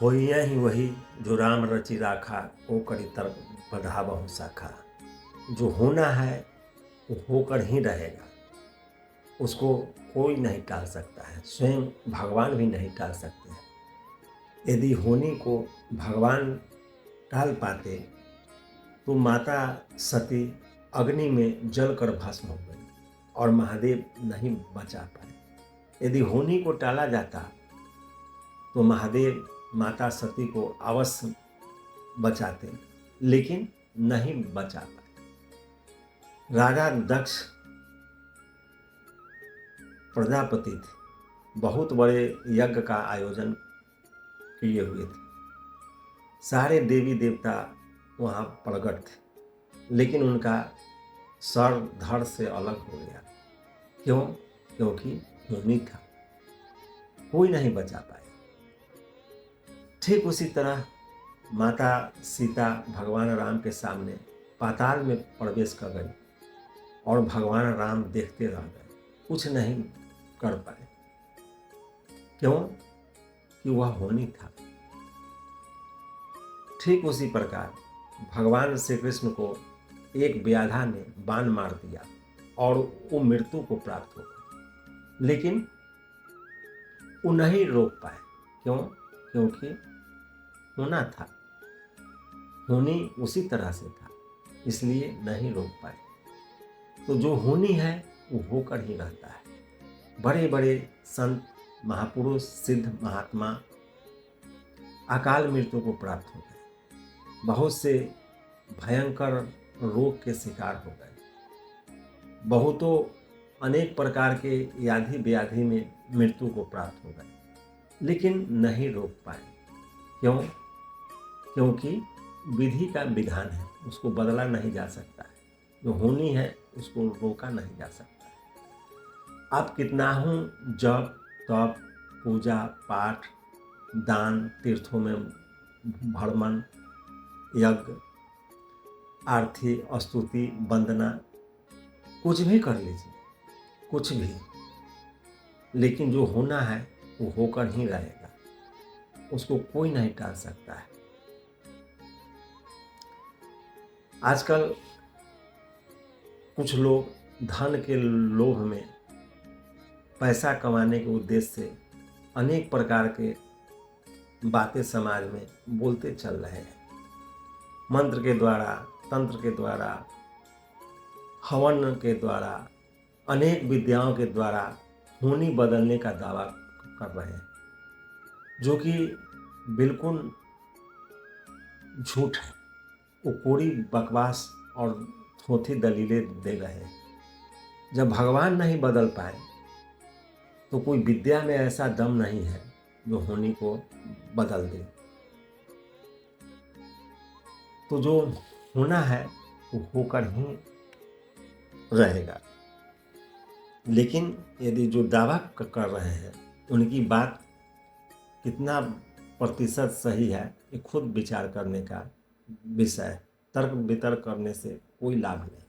होइया ही वही जो राम रचि राखा, ओ करी तर्क बढ़ावहु शाखा। जो होना है वो होकर ही रहेगा, उसको कोई नहीं टाल सकता है, स्वयं भगवान भी नहीं टाल सकते हैं। यदि होनी को भगवान टाल पाते तो माता सती अग्नि में जलकर भस्म हो गई और महादेव नहीं बचा पाए। यदि होनी को टाला जाता तो महादेव माता सती को अवश्य बचाते, लेकिन नहीं बचा पाए। राजा दक्ष प्रजापति थे, बहुत बड़े यज्ञ का आयोजन किए हुए थे। सारे देवी देवता वहाँ प्रकट थे, लेकिन उनका सर धड़ से अलग हो गया। क्यों? क्योंकि होनी था, कोई नहीं बचा पाए। ठीक उसी तरह माता सीता भगवान राम के सामने पाताल में प्रवेश कर गई और भगवान राम देखते रह गए, कुछ नहीं कर पाए। क्यों? कि वह होनी था। ठीक उसी प्रकार भगवान श्री कृष्ण को एक व्याधा ने बाण मार दिया और वो मृत्यु को प्राप्त हो गई, लेकिन वो नहीं रोक पाए। क्यों? क्योंकि होना था, होनी उसी तरह से था, इसलिए नहीं रोक पाए। तो जो होनी है वो होकर ही रहता है। बड़े बड़े संत, महापुरुष, सिद्ध महात्मा अकाल मृत्यु को प्राप्त हो गए, बहुत से भयंकर रोग के शिकार हो गए, बहुतों अनेक प्रकार के व्याधि व्याधि में मृत्यु को प्राप्त हो गए, लेकिन नहीं रोक पाए। क्यों? क्योंकि विधि का विधान है, उसको बदला नहीं जा सकता है। जो होनी है उसको रोका नहीं जा सकता है। आप कितना हो जप तप पूजा पाठ दान तीर्थों में भ्रमण यज्ञ आरती स्तुति वंदना कुछ भी कर लीजिए, कुछ भी, लेकिन जो होना है वो होकर ही रहेगा, उसको कोई नहीं टाल सकता है। आजकल कुछ लोग धन के लोभ में पैसा कमाने के उद्देश्य से अनेक प्रकार के बातें समाज में बोलते चल रहे हैं। मंत्र के द्वारा, तंत्र के द्वारा, हवन के द्वारा, अनेक विद्याओं के द्वारा होनी बदलने का दावा कर रहे हैं, जो कि बिल्कुल झूठ है। वो पूरी बकवास और थोथी दलीलें दे रहे हैं। जब भगवान नहीं बदल पाए तो कोई विद्या में ऐसा दम नहीं है जो होनी को बदल दे। तो जो होना है वो होकर ही रहेगा, लेकिन यदि जो दावा कर रहे हैं उनकी बात कितना प्रतिशत सही है ये खुद विचार करने का विषय है। तर्क वितर्क करने से कोई लाभ नहीं।